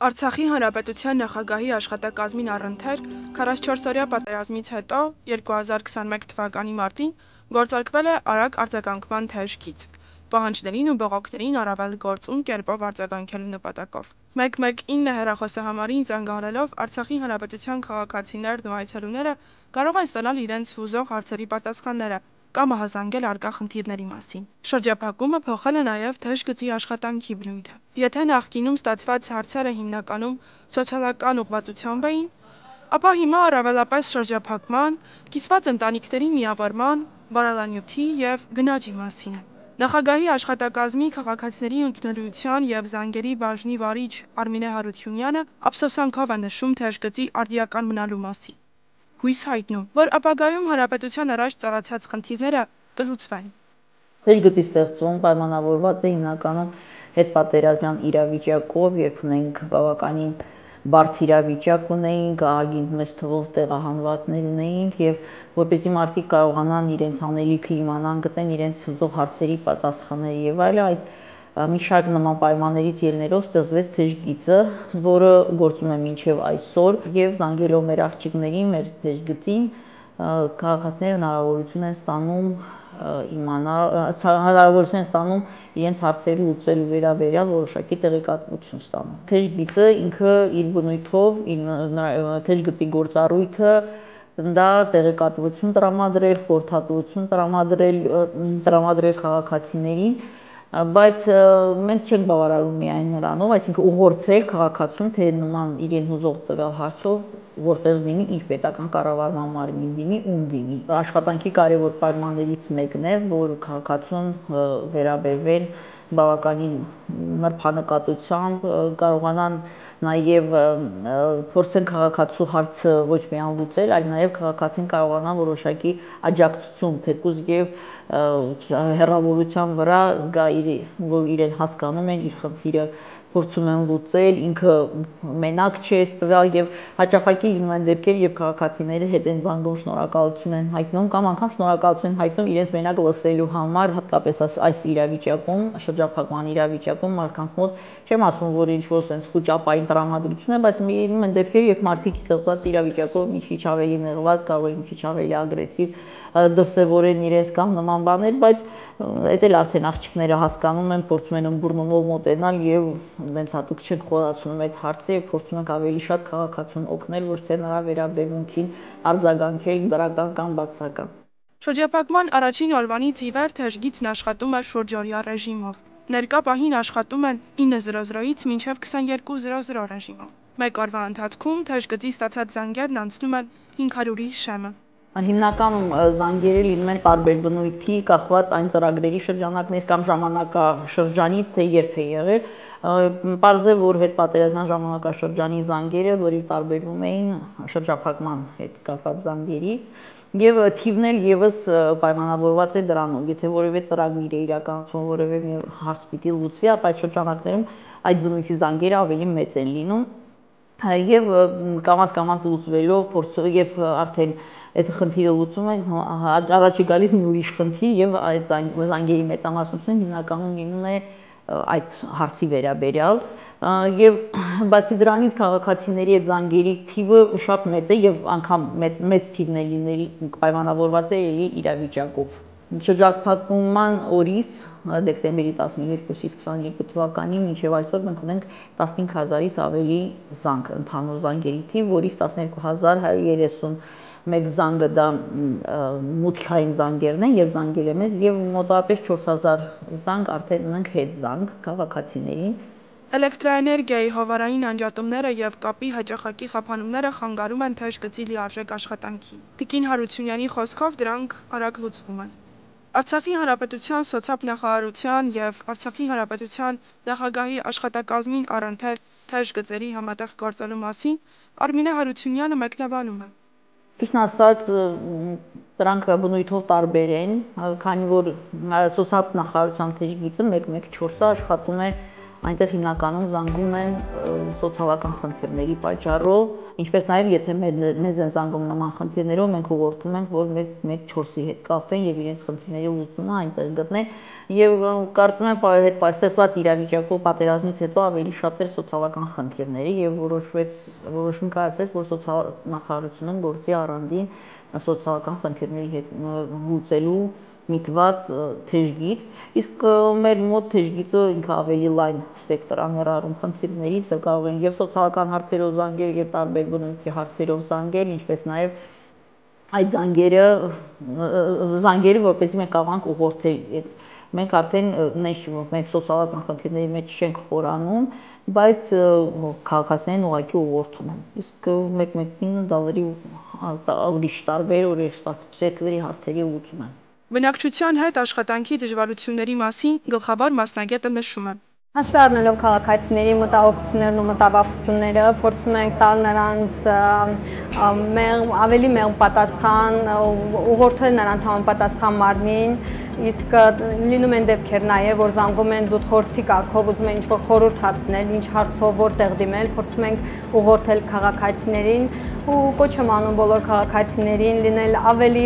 Արցախի հանրապետության նախագահի աշխատակազմին առընթեր 44-օրյա պատերազմից հետո 2021 թվականի մարտին գործարկվել է արագ արձագանքման թեժ գիծ, պահանջներին ու բողոքներին առավել գործուն կերպով արձագանքելու նպատակով։ 119 հեռախոսահամարին զանգահարելով Արցախի հանրապետության քաղաքացիներն ու այցելուները կարող են ստանալ իրենց հուզող հարցերի պատասխանները կամ ահազանգել առկա խնդիրների մասին։ Շրջափակումը փոխել է նաև թեժ գծի աշխատանքի բնույթը։ Եթե նախկինում ստացված հարցերը հիմնականում սոցիալական ուղղվածությամբ էին, ապա հիմա առավելապես շրջափակման, կիսված ընտանիքների միավորման, բարալանյութի և գնաճի մասին է։ Նախագահի աշխատակազմի քաղաքացիների ընդունելության և զանգերի բաժնի վարիչ Արմինե Հարությունյանը ափսոսանքով է նշում թեժ գծի արդիական մնալու մասին։ Հույս հայտնում, որ ապագայում հանրապետության առաջ ծառացած խնդիրները կլուծվեն։ Թեժ գծի ստեղծում պայմանավորված է հիմնականում հետպատերազմյան իրավիճակով, երբ ունենք բավականին բարդ իրավիճակ ունեինք, ահագին մեծ թվով տեղահանվածներ ունեինք եւ որպեսզի մարդիկ կարողանան իրենց անելիքը իմանան, գտեն իրենց հուզող հարցերի պատասխանները եւ այլն, այդ մի շարք նման պայմաններից ելներով ստեղծվեց թեժ գիծը, որը գործում է մինչև այսօր եւ զանգելով մեր աղջիկներին, մեր թեժ գծին, քաղաքացիները հնարավորություն են ստանում ստանում իրենց հարցերը լուծելու վերաբերյալ որոշակի տեղեկատվություն ստանում։ Թեժ գիծը ինքը իր բնույթով, թեժ գծի գործառույթը դա տեղեկատվություն տրամադրել, խորհրդատվություն տրամադրել քաղաքացիներին, բայց մենք չենք բավարարում միայն նրանով, այսինքն ուղղորդել քաղաքացուն, թե նման իրեն հուզող տվյալ հարցով որտեղ լինի, ինչ պետական կառավարման մարմին լինի, ում լինի։ Աշխատանքի կարևոր պայմաններից մեկն է, որ քաղաքացուն վերաբերվել բավականին նրբանկատությամբ, կարողանան նաև փորձեն քաղաքացու հարցը ոչ միայն լուծել, այլ նաև քաղաքացին կարողանա որոշակի աջակցություն, թեկուզ եւ հեռավորության վրա զգա, որ իրեն հասկանում են, իր խնդիրը փորձում են լուծել, ինքը մենակ չէ ստվյալ եւ հաճախակի լինում են դեպքեր, երբ քաղաքացիները հետ են զանգում, շնորհակալություն են հայտնում կամ անգամ շնորհակալություն են հայտնում իրենց մենակ լսելու համար, հատկապես այս իրավիճակում, շրջափակման իրավիճակում մարդկանց մոտ չեմ ասում, որ ինչ-որ sense խուճապային տրամադրություն է, բայց լինում են դեպքեր, երբ մարդիկ ստեղծված իրավիճակով մի քիչ ավելի նեղված, կարող են մի քիչ ավելի ագրեսիվ դրսևորեն իրենց կամ նման բաներ, բայց այդ էլ արդեն աղջիկները հասկանում են, փորձում են ըմբռնումով մոտենալ եւ իրենց հատուկ չեն խորացնում այդ հարցը եւ փորձում են ավելի շատ քաղաքացուն օգնել, ոչ թե նրա վերաբերմունքին արձագանքել դրական կամ բացասական։ Շրջափակման առաջին օրվանից ի վեր թեժ գիծն աշխատում է շուրջօրյա ռեժիմով։ Ներկա պահին աշխատում են 9:00-ից մինչև 22:00 ռեժիմով։ Մեկ օրվա ընթացքում թեժ գծի ստացած զանգերն անցնում են 500-ի շեմը։ Հիմնականում զանգերը լինում են տարբեր բնույթի, կախված այն ծրագրերի շրջանակներից կամ ժամանակաշրջանից, թե երբ է եղել։ Պարզ է, որ հետպատերազմյան ժամանակաշրջանի զանգերը, որի տարբերվում էին շրջափակման հետ կապված զանգերի, եւ թիվն էլ եւս պայմանավորված է դրանով։ Եթե որևէ ծրագիր է իրականացվում, որևէ հարց պիտի լուծվի, ապա այդ շրջանակներում այդ բնույթի զանգերը ավելի մեծ են լինում եւ կամաց լուծվելով եւ արդեն այդ խնդիրը լուծում են, առաջ է գալիս մի ուրիշ խնդիր եւ այդ զանգերի մեծամասնությունը հիմնականում լինում է այդ հարցի վերաբերյալ եւ բացի դրանից քաղաքացիների այդ զանգերի թիվը շատ մեծ է եւ անգամ մեծ թիվն է լինել պայմանավորված է իրավիճակով։ Շրջափակման օրից դեկտեմբերի 12-ից 22 թվականին մինչև այսօր մենք ունենք 15000-ից ավելի զանգ, ընդհանուր զանգերի թիվ, որից 12131 զանգը դա մուտքային զանգերն են եւ զանգերը մեզ եւ մոտավորապես 4000 զանգ արդեն ունենք հետզանգ քաղաքացիներին։ Էլեկտրաէներգիայի հովարային անջատումները եւ կապի հաճախակի խափանումները խանգարում են թեժ գծի լիարժեք աշխատանքին։ Տիկին Հարությունյանի խոսքով դրանք արագ լուծվում են։ Արցախի հանրապետության սոցիալ-նախարարության եւ Արցախի հանրապետության նախագահի աշխատակազմին առընթեր թեժ գծերի համատեղ գործելու մասին Արմինե Հարությունյանը մեկնաբանում է։ Ճիշտն ասած, դրանք բնույթով տարբեր են, քանի որ սոցիալ նախարարության թեժ գիծը 114-ը աշխատում է Այնտեղ հիմնականում զանգում են սոցիալական խնդիրների պատճառով, ինչպես նաև եթե մեզ են զանգում նման խնդիրներով, մենք ուղղորդում ենք, որ մեկ 4-ի հետ կապվեն եւ իրենց խնդիրների լուծումը այնտեղ գտնեն եւ կարծում եմ այդ ստեղծված իրավիճակով պատերազմից հետո ավելի շատ էր սոցիալական խնդիրների եւ որոշում կայացվեց, որ սոցիալ նախարարությունում գործի առանդին սոցիալական խնդիրների հետ լուծելու միտված թեժգիծ, իսկ մեր մոտ թեժգիծը ինքը ավելի լայն սպեկտր աներառում խնդիրներից կարող են եւ սոցիալական հարցերով զանգել եւ տարբեր բնույթի հարցերով զանգել, ինչպես նաեւ այդ զանգերը որպեսզի մենք կարողանանք ուղղորդել մենք արդեն մեր սոցիալական խնդիրների մեջ չենք խորանում, բայց քաղաքացիներին ուղղակի ուղղորդում են, իսկ մեկ-մեկին դա ուրիշ տարբեր սեկտորի հարցերի լուծում են։ Բնակչության հետ աշխատանքի դժվարությունների մասին գլխավոր մասնագետը նշում է. Հաշվի առնելով քաղաքացիների մտահոգություններն ու մտավախությունները, փորձում ենք տալ նրանց ավելի մեղմ պատասխան, ուղղորդել նրանց համապատասխան մարմին, իսկ լինում են դեպքեր նաև, որ զանգում են զուտ խորհրդի կարգով, ուզում են ինչ-որ խորհուրդ հարցնել, ինչ հարցով որտեղ դիմել, փորձում ենք ուղղորդել քաղաքացիներին ու կոչ եմ անում բոլոր քաղաքացիներին լինել ավելի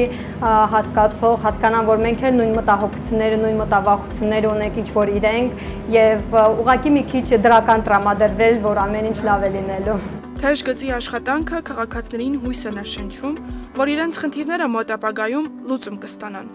հասկացող, հասկանան, որ մենք էլ նույն մտահոգությունները, նույն մտավախությունները ունենք ինչ-որ իրենք եւ ուղղակի մի քիչ դրական տրամադրվել, որ ամեն ինչ լավ է լինելու։ Թեժ գծի աշխատանքը քաղաքացիներին հույս է ներշնչում, որ իրենց խնդիրները մոտ ապագայում լուծում կստանան։